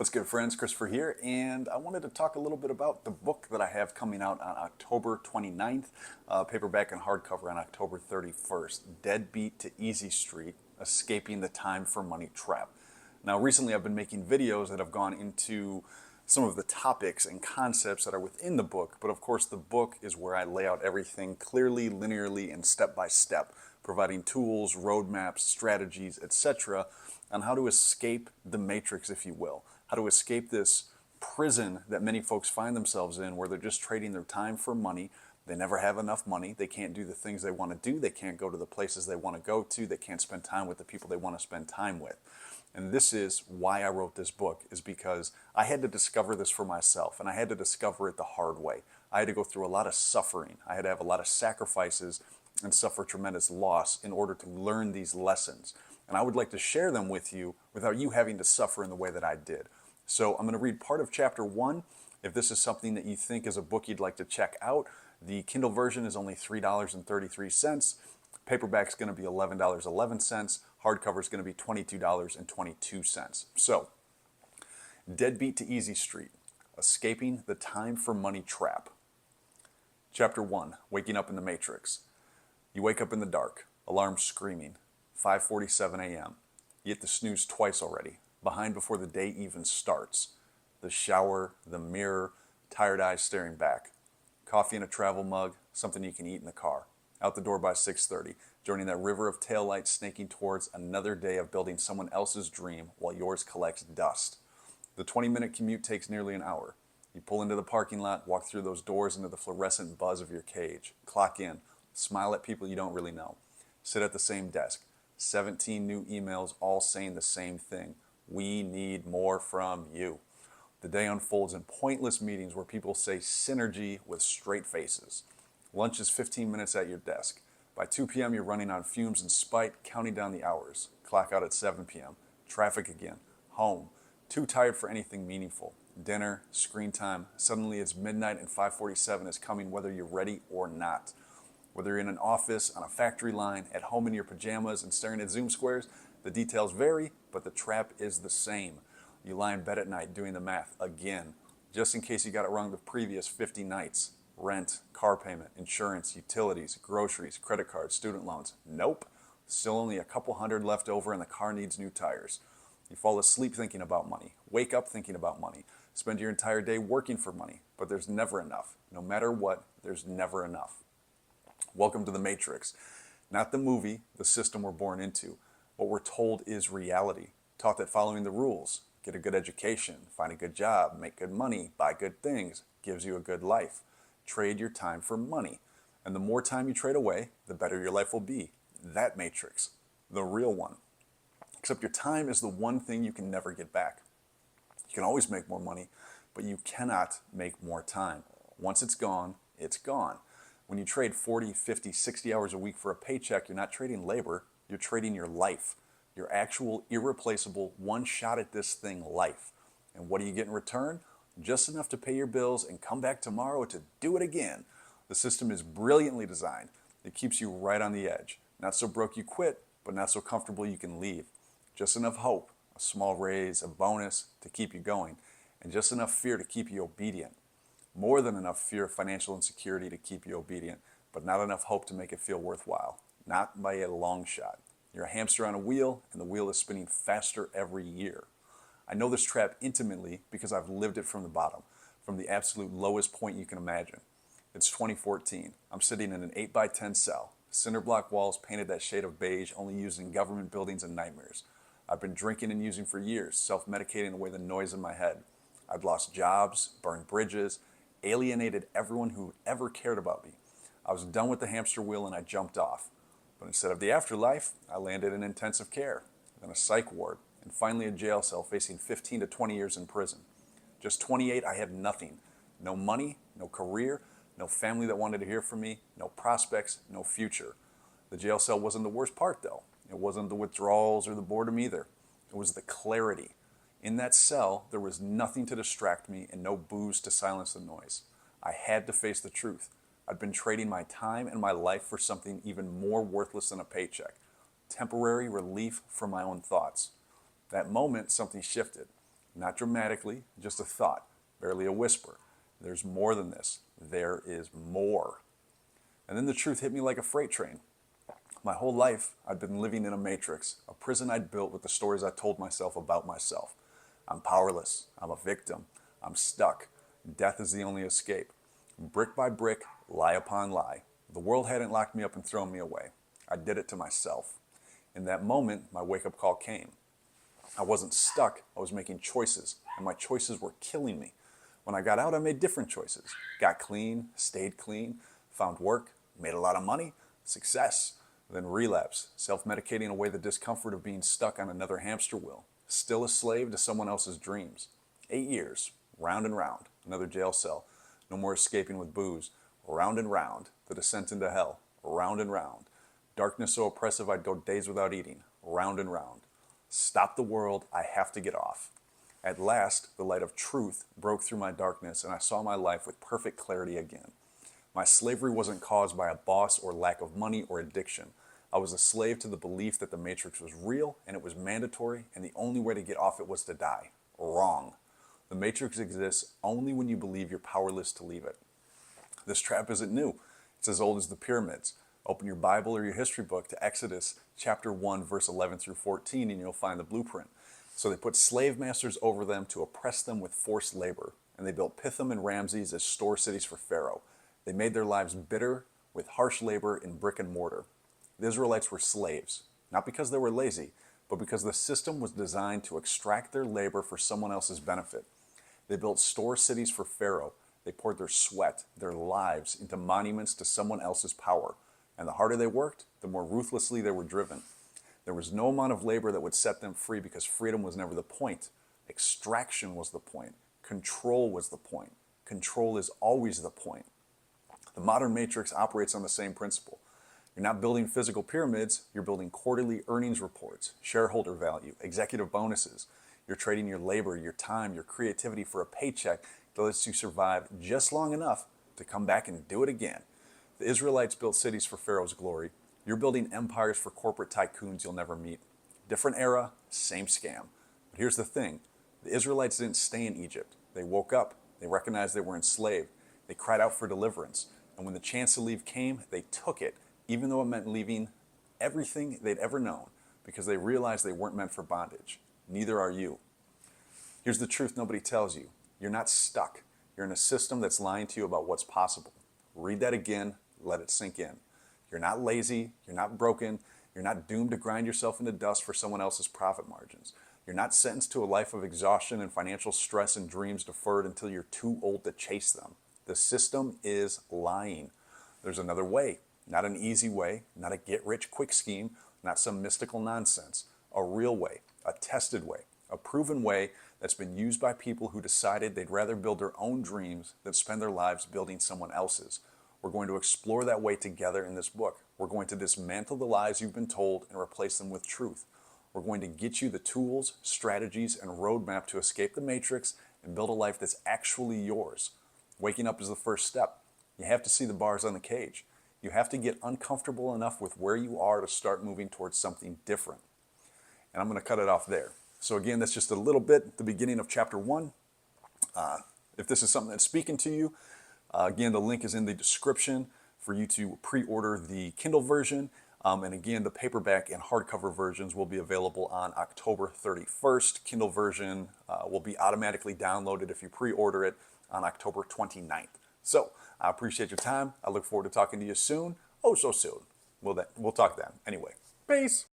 What's good, friends? Christopher here, and I wanted to talk a little bit about the book that I have coming out on October 29th, paperback and hardcover on October 31st, Deadbeat to Easy Street, Escaping the Time for Money Trap. Now, recently I've been making videos that have gone into some of the topics and concepts that are within the book, but of course the book is where I lay out everything clearly, linearly, and step by step, providing tools, roadmaps, strategies, etc. on how to escape the matrix, if you will, how to escape this prison that many folks find themselves in where they're just trading their time for money. They never have enough money. They can't do the things they want to do. They can't go to the places they want to go to. They can't spend time with the people they want to spend time with. And this is why I wrote this book, is because I had to discover this for myself, and I had to discover it the hard way. I had to go through a lot of suffering. I had to have a lot of sacrifices and suffer tremendous loss in order to learn these lessons. And I would like to share them with you without you having to suffer in the way that I did. So I'm going to read part of chapter 1. If this is something that you think is a book you'd like to check out, the Kindle version is only $3.33. Paperback's going to be $11.11. Hardcover is going to be $22.22. So, Deadbeat to Easy Street, Escaping the Time for Money Trap. Chapter 1, Waking Up in the Matrix. You wake up in the dark, alarm screaming, 5:47 a.m. You hit the snooze twice already, behind before the day even starts. The shower, the mirror, tired eyes staring back. Coffee in a travel mug, something you can eat in the car. Out the door by 6:30, joining that river of taillights snaking towards another day of building someone else's dream while yours collects dust. The 20-minute commute takes nearly an hour. You pull into the parking lot, walk through those doors into the fluorescent buzz of your cage, clock in, smile at people you don't really know, sit at the same desk, 17 new emails all saying the same thing. We need more from you. The day unfolds in pointless meetings where people say synergy with straight faces. Lunch is 15 minutes at your desk. By 2 p.m. you're running on fumes and spite, counting down the hours. Clock out at 7 p.m. Traffic again. Home. Too tired for anything meaningful. Dinner, screen time. Suddenly it's midnight and 5:47 is coming whether you're ready or not. Whether you're in an office, on a factory line, at home in your pajamas and staring at Zoom squares, the details vary, but the trap is the same. You lie in bed at night doing the math again, just in case you got it wrong the previous 50 nights. Rent, car payment, insurance, utilities, groceries, credit cards, student loans. Nope. Still only a couple hundred left over and the car needs new tires. You fall asleep thinking about money, wake up thinking about money, spend your entire day working for money, but there's never enough. No matter what, there's never enough. Welcome to the Matrix. Not the movie, the system we're born into. What we're told is reality. Taught that following the rules, get a good education, find a good job, make good money, buy good things, gives you a good life. Trade your time for money. And the more time you trade away, the better your life will be. That matrix, the real one. Except your time is the one thing you can never get back. You can always make more money, but you cannot make more time. Once it's gone, it's gone. When you trade 40, 50, 60 hours a week for a paycheck, you're not trading labor, you're trading your life. Your actual, irreplaceable, one shot at this thing life. And what do you get in return? Just enough to pay your bills and come back tomorrow to do it again. The system is brilliantly designed. It keeps you right on the edge. Not so broke you quit, but not so comfortable you can leave. Just enough hope, a small raise, a bonus to keep you going, and just enough fear to keep you obedient. More than enough fear of financial insecurity to keep you obedient, but not enough hope to make it feel worthwhile. Not by a long shot. You're a hamster on a wheel, and the wheel is spinning faster every year. I know this trap intimately because I've lived it from the bottom, from the absolute lowest point you can imagine. It's 2014. I'm sitting in an 8x10 cell, cinder block walls painted that shade of beige only used in government buildings and nightmares. I've been drinking and using for years, self-medicating away the noise in my head. I'd lost jobs, burned bridges, alienated everyone who ever cared about me. I was done with the hamster wheel and I jumped off. But instead of the afterlife, I landed in intensive care, then a psych ward, and finally a jail cell facing 15 to 20 years in prison. Just 28, I had nothing. No money, no career, no family that wanted to hear from me, no prospects, no future. The jail cell wasn't the worst part though. It wasn't the withdrawals or the boredom either. It was the clarity. In that cell, there was nothing to distract me and no booze to silence the noise. I had to face the truth. I'd been trading my time and my life for something even more worthless than a paycheck. Temporary relief from my own thoughts. That moment, something shifted. not dramatically, just a thought, barely a whisper. There's more than this. There is more. And then the truth hit me like a freight train. My whole life, I'd been living in a matrix, a prison I'd built with the stories I told myself about myself. I'm powerless. I'm a victim. I'm stuck. Death is the only escape. Brick by brick, lie upon lie. The world hadn't locked me up and thrown me away. I did it to myself. In that moment, my wake-up call came. I wasn't stuck. I was making choices, and my choices were killing me. When I got out, I made different choices. Got clean, stayed clean, found work, made a lot of money, success. Then relapse, self-medicating away the discomfort of being stuck on another hamster wheel. Still a slave to someone else's dreams. 8 years, round and round, another jail cell. No more escaping with booze. Round and round, the descent into hell. Round and round. Darkness so oppressive I'd go days without eating. Round and round. Stop the world, I have to get off. At last, the light of truth broke through my darkness and I saw my life with perfect clarity again. My slavery wasn't caused by a boss or lack of money or addiction. I was a slave to the belief that the Matrix was real and it was mandatory and the only way to get off it was to die. Wrong. The Matrix exists only when you believe you're powerless to leave it. This trap isn't new. It's as old as the pyramids. Open your Bible or your history book to Exodus chapter 1, verse 11 through 14, and you'll find the blueprint. So they put slave masters over them to oppress them with forced labor, and they built Pithom and Ramses as store cities for Pharaoh. They made their lives bitter with harsh labor in brick and mortar. The Israelites were slaves, not because they were lazy, but because the system was designed to extract their labor for someone else's benefit. They built store cities for Pharaoh. They poured their sweat, their lives, into monuments to someone else's power. And the harder they worked, the more ruthlessly they were driven. There was no amount of labor that would set them free because freedom was never the point. Extraction was the point. Control was the point. Control is always the point. The modern matrix operates on the same principle. You're not building physical pyramids, you're building quarterly earnings reports, shareholder value, executive bonuses. You're trading your labor, your time, your creativity for a paycheck that lets you survive just long enough to come back and do it again. The Israelites built cities for Pharaoh's glory. You're building empires for corporate tycoons you'll never meet. Different era, same scam. But here's the thing. The Israelites didn't stay in Egypt. They woke up. They recognized they were enslaved. They cried out for deliverance. And when the chance to leave came, they took it, even though it meant leaving everything they'd ever known, because they realized they weren't meant for bondage. Neither are you. Here's the truth nobody tells you. You're not stuck. You're in a system that's lying to you about what's possible. Read that again. Let it sink in. You're not lazy. You're not broken. You're not doomed to grind yourself into dust for someone else's profit margins. You're not sentenced to a life of exhaustion and financial stress and dreams deferred until you're too old to chase them. The system is lying. There's another way. Not an easy way, not a get-rich-quick scheme, not some mystical nonsense. A real way, a tested way, a proven way that's been used by people who decided they'd rather build their own dreams than spend their lives building someone else's. We're going to explore that way together in this book. We're going to dismantle the lies you've been told and replace them with truth. We're going to get you the tools, strategies, and roadmap to escape the matrix and build a life that's actually yours. Waking up is the first step. You have to see the bars on the cage. You have to get uncomfortable enough with where you are to start moving towards something different. And I'm going to cut it off there. So again, that's just a little bit at the beginning of chapter 1. If this is something that's speaking to you, again, the link is in the description for you to pre-order the Kindle version. And again, the paperback and hardcover versions will be available on October 31st. Kindle version will be automatically downloaded if you pre-order it on October 29th. So I appreciate your time. I look forward to talking to you soon. Oh, so soon. We'll talk then. Anyway, peace.